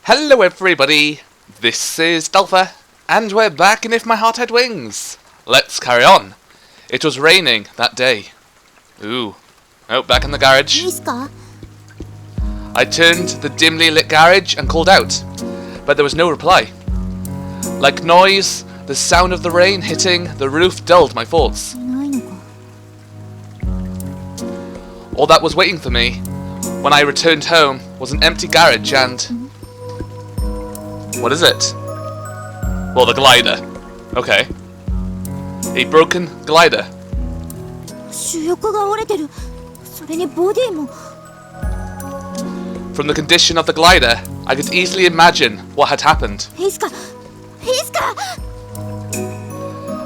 Hello everybody, this is Delpha, and we're back in If My Heart Had Wings. Let's carry on. It was raining that day. Ooh. Oh, back in the garage. I turned the dimly lit garage and called out, but there was no reply. Like noise, the sound of the rain hitting the roof dulled my thoughts. All that was waiting for me when I returned home was an empty garage and... What is it? Well, the glider. Okay. A broken glider. From the condition of the glider, I could easily imagine what had happened.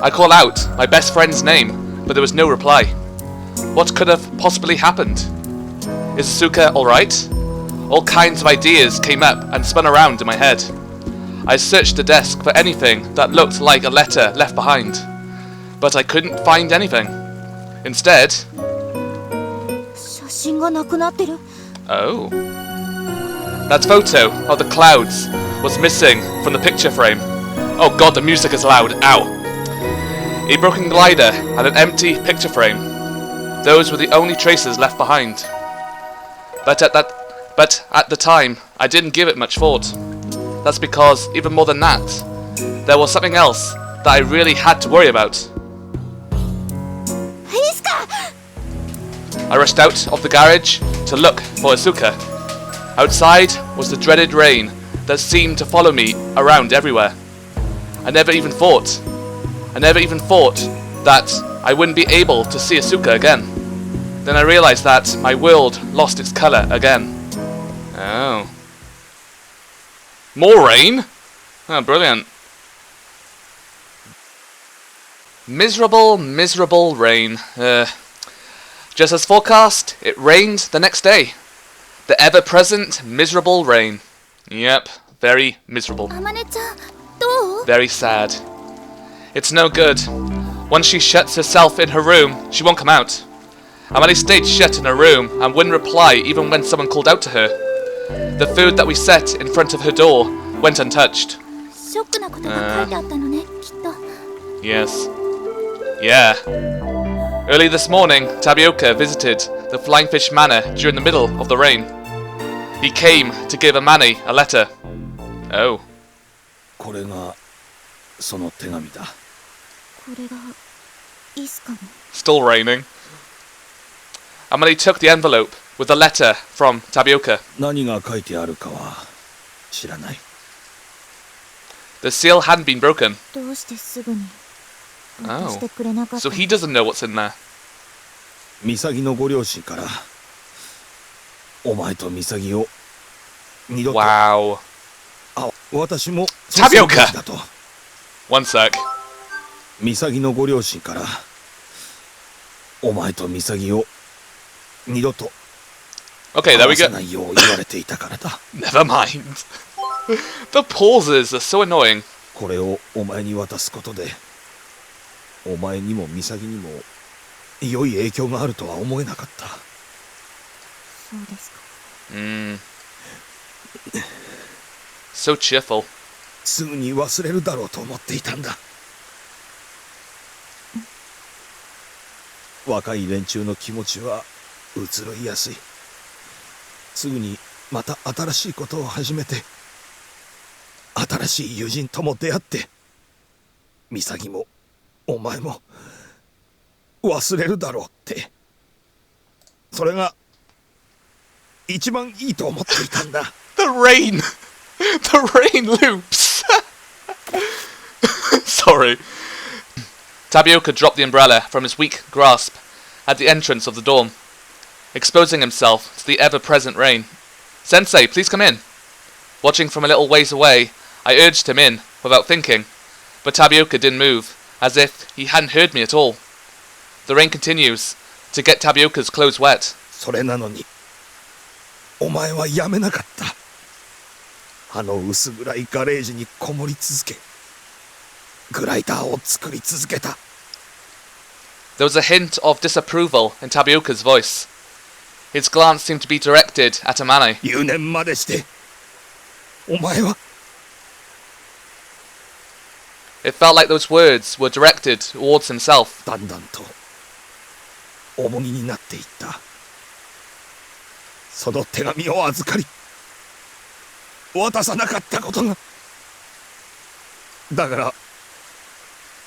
I called out my best friend's name, but there was no reply. What could have possibly happened? Is Asuka alright? All kinds of ideas came up and spun around in my head. I searched the desk for anything that looked like a letter left behind, but I couldn't find anything. Instead... Oh. That photo of the clouds was missing from the picture frame. Oh god, the music is loud. Ow. A broken glider and an empty picture frame. Those were the only traces left behind. But at the time, I didn't give it much thought. That's because, even more than that, there was something else that I really had to worry about. I rushed out of the garage to look for Asuka. Outside was the dreaded rain that seemed to follow me around everywhere. I never even thought that I wouldn't be able to see Asuka again. Then I realized that my world lost its color again. Oh. More rain? Oh, brilliant. Miserable, miserable rain. Just as forecast, it rained the next day. The ever-present miserable rain. Yep, very miserable. Very sad. It's no good. Once she shuts herself in her room, she won't come out. Amane stayed shut in her room and wouldn't reply even when someone called out to her. The food that we set in front of her door went untouched. Yes. Yeah. Early this morning, Tapioca visited the Flying Fish Manor during the middle of the rain. He came to give Amane a letter. Oh. Still raining. Amane took the envelope with a letter from Tapioca. The seal hadn't been broken. Oh. So he doesn't know what's in there. Wow. Tapioca! One sec. Okay, there we go. Never mind. The pauses are so annoying. So cheerful. The rain! The rain loops! Sorry. Tapioca dropped the umbrella from his weak grasp at the entrance of the dorm, exposing himself to the ever-present rain. Sensei, please come in. Watching from a little ways away, I urged him in without thinking, but Tapioca didn't move, as if he hadn't heard me at all. The rain continues to get Tapioca's clothes wet. There was a hint of disapproval in Tapioca's voice. His glance seemed to be directed at Amane. お前は It felt like those words were directed towards himself. だんだんと重荷になっていった。その手紙を預かり渡さなかったことが。だから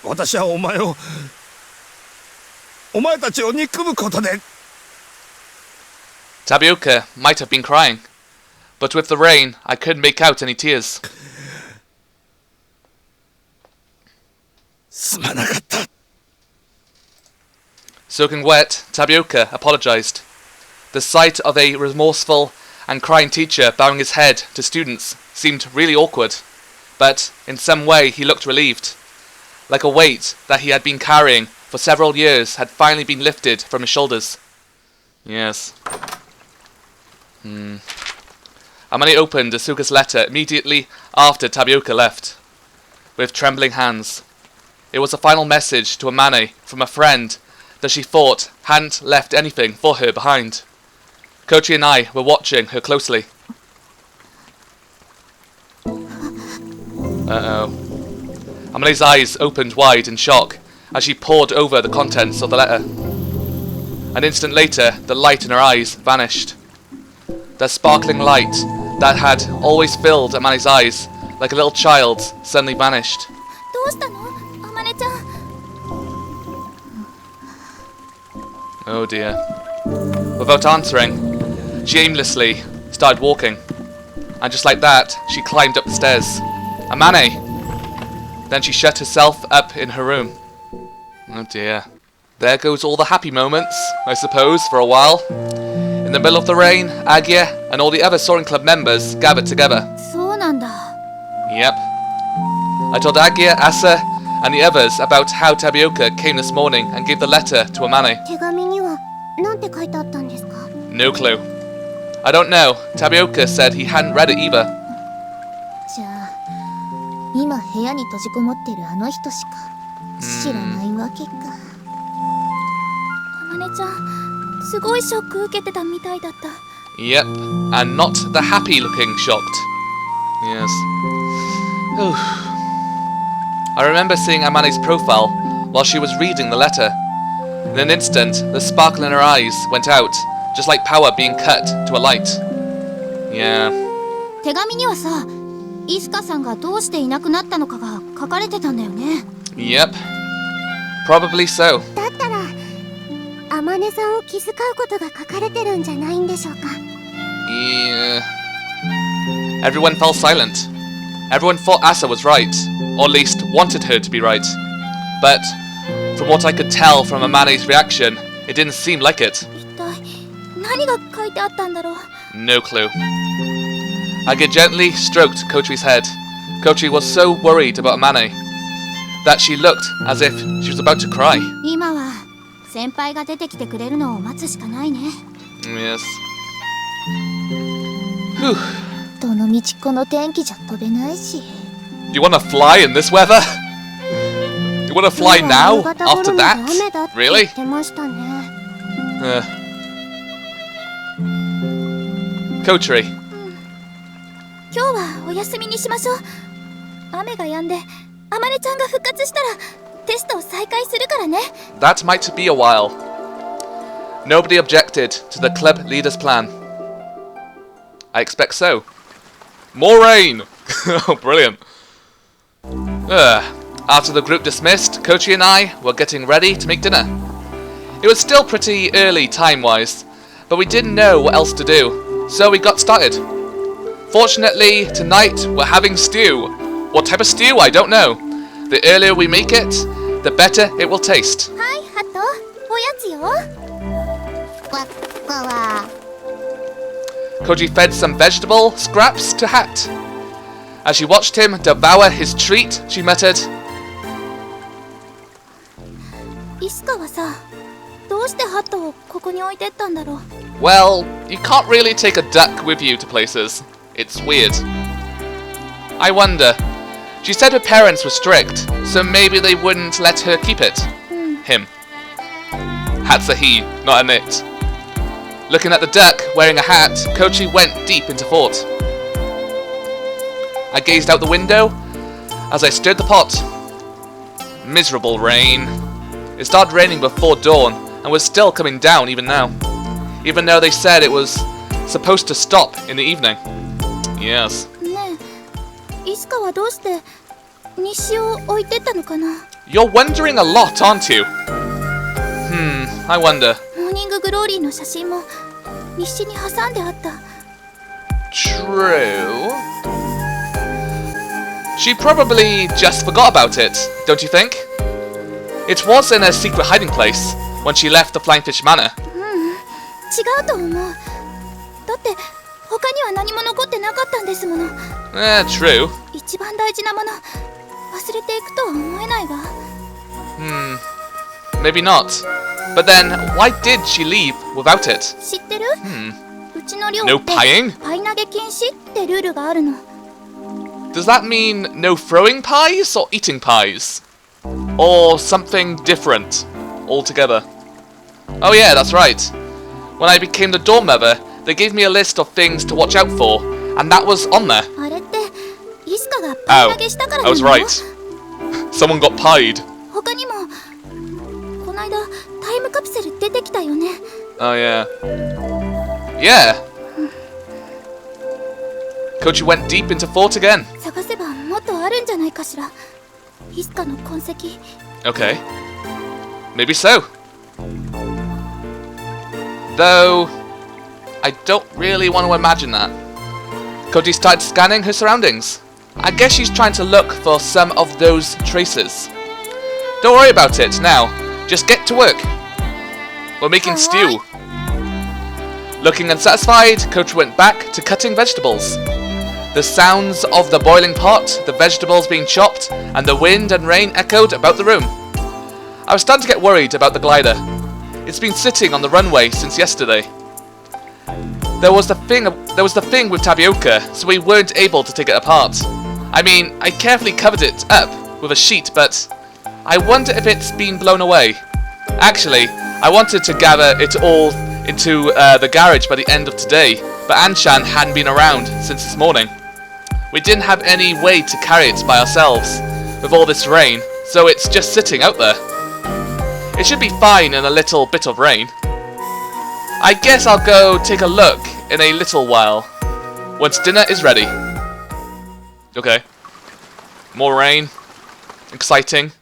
私はお前たちを憎むことで。 Tapioca might have been crying, but with the rain I couldn't make out any tears. すまなかった。 Soaking wet, Tapioca apologized. The sight of a remorseful and crying teacher bowing his head to students seemed really awkward, but in some way he looked relieved, like a weight that he had been carrying for several years had finally been lifted from his shoulders. Yes. Amane opened Asuka's letter immediately after Tapioca left, with trembling hands. It was a final message to Amane from a friend that she thought hadn't left anything for her behind. Kochi and I were watching her closely. Uh-oh. Amane's eyes opened wide in shock as she pored over the contents of the letter. An instant later, the light in her eyes vanished. The sparkling light that had always filled Amane's eyes like a little child's suddenly vanished. Oh dear. Without answering, she aimlessly started walking. And just like that, she climbed up the stairs. Amane! Then she shut herself up in her room. Oh dear. There goes all the happy moments, I suppose, for a while. In the middle of the rain, Agia and all the other Soaring Club members gathered together. Yep. I told Agia, Asa, and the others about how Tapioca came this morning and gave the letter to Amane. No clue. I don't know. Tapioca said he hadn't read it either. Yep, and not the happy-looking shocked. Yes. I remember seeing Amane's profile while she was reading the letter. In an instant, the sparkle in her eyes went out, just like power being cut to a light. Yeah. Yep. Probably so. Yeah. Everyone fell silent. Everyone thought Asa was right, or at least wanted her to be right. But from what I could tell from Amane's reaction, it didn't seem like it. No clue. Agia gently stroked Kochi's head. Kochi was so worried about Amane that she looked as if she was about to cry. Yes. Whew. You want to fly in this weather? You want to fly now? After that? Really? Kochi. That might be a while. Nobody objected to the club leader's plan. I expect so. More rain! Oh, brilliant. After the group dismissed, Kochi and I were getting ready to make dinner. It was still pretty early time-wise, but we didn't know what else to do, so we got started. Fortunately, tonight we're having stew. What type of stew? I don't know. The earlier we make it, the better it will taste. Koji fed some vegetable scraps to Hat. As she watched him devour his treat, she muttered, "Well, you can't really take a duck with you to places. It's weird. I wonder. She said her parents were strict, so maybe they wouldn't let her keep it." Him. Hat's a he, not an it. Looking at the duck wearing a hat, Kochi went deep into thought. I gazed out the window as I stirred the pot. Miserable rain. It started raining before dawn and was still coming down even now. Even though they said it was supposed to stop in the evening. Yes. ねえ、いつかはどうして日誌を置いてったのかな。 You're wondering a lot, aren't you? I wonder. モーニンググローリーの写真も日誌に挟んであった。 True. She probably just forgot about it, don't you think? It was in a secret hiding place when she left the Flying Fish Manor. 違うと思う。だって他には何も残ってなかったんですもの。 True. 一番大事なもの忘れていくとは思えないわ。 Maybe not. But then, why did she leave without it? 知ってる？うちの寮 No って pieing? パイ投げ禁止ってルールがあるの。 Does that mean no throwing pies or eating pies? Or something different altogether? Oh yeah, that's right. When I became the dorm mother, they gave me a list of things to watch out for, and that was on there. あれってイスカがパイ Oh, 投げしたから I な was の？ right. Someone got pied. 他にもこないだタイムカプセル出てきたよね。 Oh yeah. Yeah. Kochi went deep into thought again. 探せばもっとあるんじゃないかしら。イスカの痕跡。 Okay. Maybe so. Though, I don't really want to imagine that. Kochi started scanning her surroundings. I guess she's trying to look for some of those traces. Don't worry about it now. Just get to work. We're making stew. Looking unsatisfied, Kochi went back to cutting vegetables. The sounds of the boiling pot, the vegetables being chopped, and the wind and rain echoed about the room. I was starting to get worried about the glider. It's been sitting on the runway since yesterday. There was the thing with Tapioca, so we weren't able to take it apart. I mean, I carefully covered it up with a sheet, but I wonder if it's been blown away. Actually, I wanted to gather it all into the garage by the end of today, but Anshan hadn't been around since this morning. We didn't have any way to carry it by ourselves with all this rain, so it's just sitting out there. It should be fine in a little bit of rain. I guess I'll go take a look in a little while, once dinner is ready. Okay. More rain. Exciting.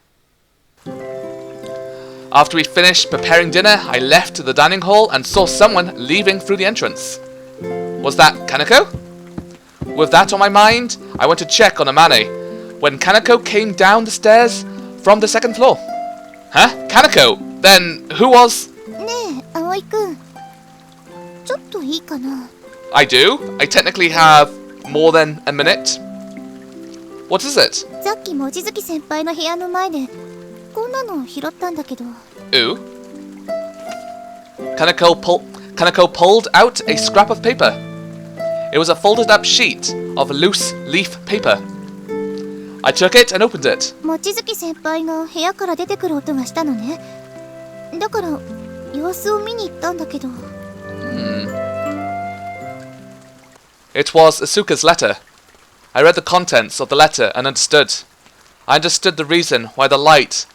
After we finished preparing dinner, I left the dining hall and saw someone leaving through the entrance. Was that Kaneko? With that on my mind, I went to check on Amane, when Kaneko came down the stairs from the second floor. Huh? Kaneko? Then who was... ねえ、葵くん。ちょっといいかな。 I do? I technically have more than a minute. What is it? さっき望月先輩の部屋の前でこんなの拾ったんだけど。 Ooh. Kaneko pulled out a scrap of paper. It was a folded up sheet of loose leaf paper. I took it and opened it. 望月先輩が部屋から出てくる音がしたのね。だから様子を見に行ったんだけど。It was Asuka's letter. I read the contents of the letter and understood. I understood the reason why the light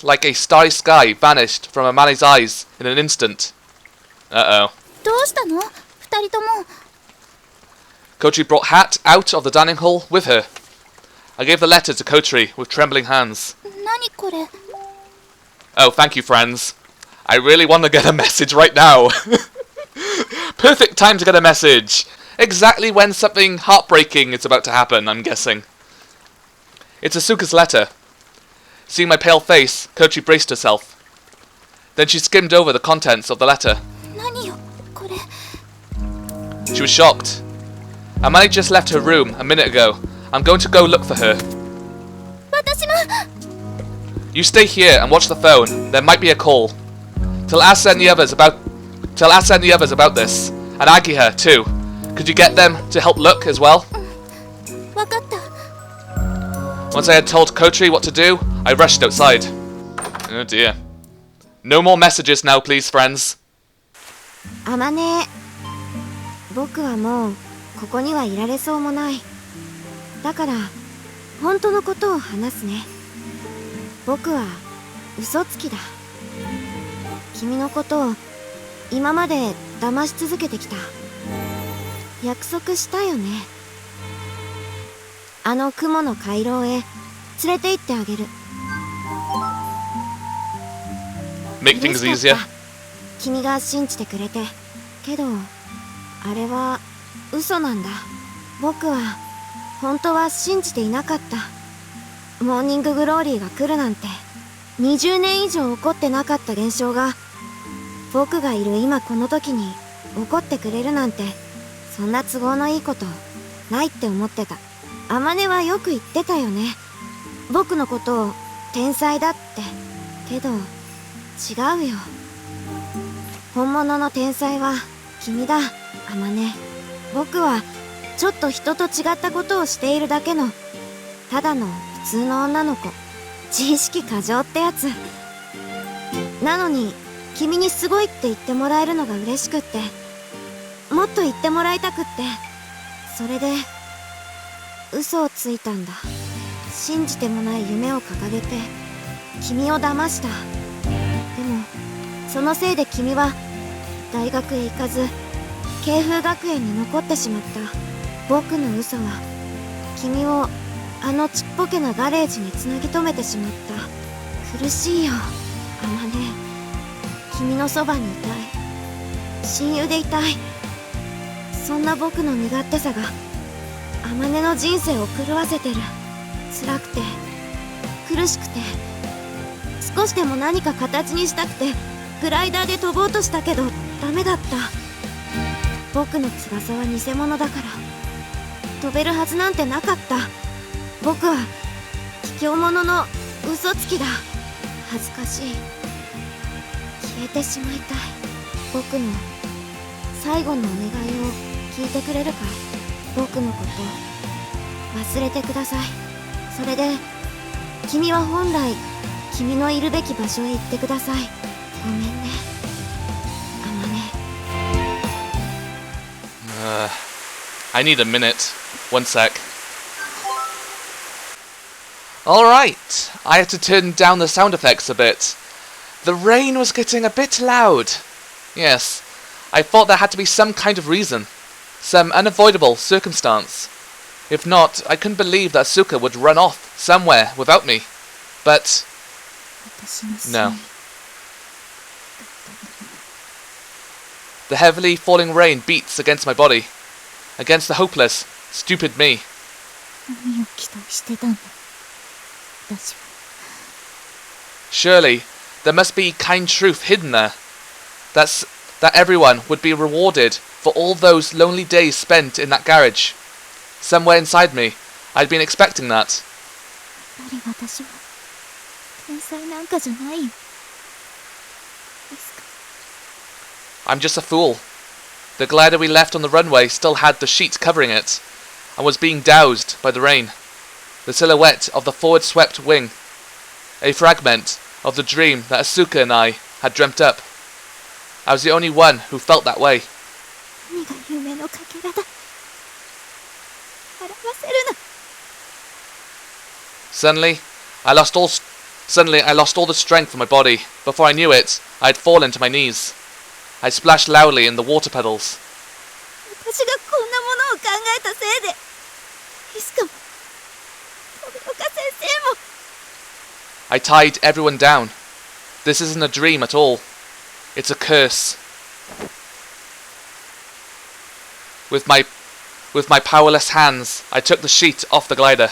like a starry sky vanished from Amane's eyes in an instant. Uh-oh. どうしたの？二人とも。 Kotri brought Hat out of the dining hall with her. I gave the letter to Kotri with trembling hands. 何これ？ Oh, thank you, friends. I really want to get a message right now. Perfect time to get a message. Exactly when something heartbreaking is about to happen, I'm guessing. It's Asuka's letter. Seeing my pale face, Kotri braced herself. Then she skimmed over the contents of the letter. 何よ、これ。 She was shocked. Amane just left her room a minute ago. I'm going to go look for her. 私も。 You stay here and watch the phone. There might be a call. Tell Asa and the others about this. And Agiha, too. Could you get them to help look as well? わかった。 Once I had told Kotri what to do, I rushed outside. Oh dear. No more messages now, please, friends. あまね、僕はもうここにはいられそうもない。だから本当のことを話すね。僕は嘘つきだ。君のことを今まで騙し続けてきた。約束したよね。あの雲の回廊へ連れて行ってあげる。 Make things 嬉しか easier. った君が信じてくれて。けどあれは嘘なんだ。僕は本当は信じていなかった。モーニンググローリーが来るなんて20年以上起こってなかった現象が僕がいる今この時に起こってくれるなんて、そんな都合のいいことないって思ってた。天音はよく言ってたよね。僕のことを天才だって。けど違うよ。本物の天才は君だ、天音。僕はちょっと人と違ったことをしているだけのただの普通の女の子。自意識過剰ってやつなのに、君にすごいって言ってもらえるのが嬉しくって、もっと言ってもらいたくって、それで嘘をついたんだ。信じてもない夢を掲げて君を騙した。でもそのせいで君は大学へ行かず慶風学園に残ってしまった。僕の嘘は君をあのちっぽけなガレージにつなぎ止めてしまった。苦しいよ、天音。君のそばにいたい。親友でいたい。そんな僕の身勝手さが天音の人生を狂わせてる。辛くて苦しくて、少しでも何か形にしたくてグライダーで飛ぼうとしたけどダメだった。僕の翼は偽物だから飛べるはずなんてなかった。僕は卑怯者の嘘つきだ。恥ずかしい。消えてしまいたい。僕の最後のお願いを聞いてくれるかい。僕のこと忘れてください。それで君は本来君のいるべき場所へ行ってください。ごめんね、天音。I need a minute. One sec. Alright, I had to turn down the sound effects a bit. The rain was getting a bit loud. Yes, I thought there had to be some kind of reason. Some unavoidable circumstance. If not, I couldn't believe that Asuka would run off somewhere without me. But no. The heavily falling rain beats against my body. Against the hopeless, stupid me. 何を期待してたんだ、私は。 Surely, there must be kind truth hidden there. That everyone would be rewarded for all those lonely days spent in that garage. Somewhere inside me, I'd been expecting that. やっぱり私は天才なんかじゃないよ。ですか。 I'm just a fool. The glider we left on the runway still had the sheet covering it, and was being doused by the rain. The silhouette of the forward-swept wing. A fragment of the dream that Asuka and I had dreamt up. I was the only one who felt that way. 何が夢のかけらだ。笑わせるな。 Suddenly, I lost all the strength of my body. Before I knew it, I had fallen to my knees. I splashed loudly in the water puddles. 私がこんなものを考えたせいで、いつかも富岡先生も。 I tied everyone down. This isn't a dream at all. It's a curse. With my powerless hands, I took the sheet off the glider.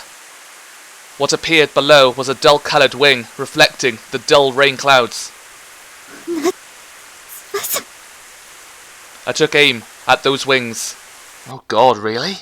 What appeared below was a dull-coloured wing reflecting the dull rain clouds. I took aim at those wings. Oh God, really?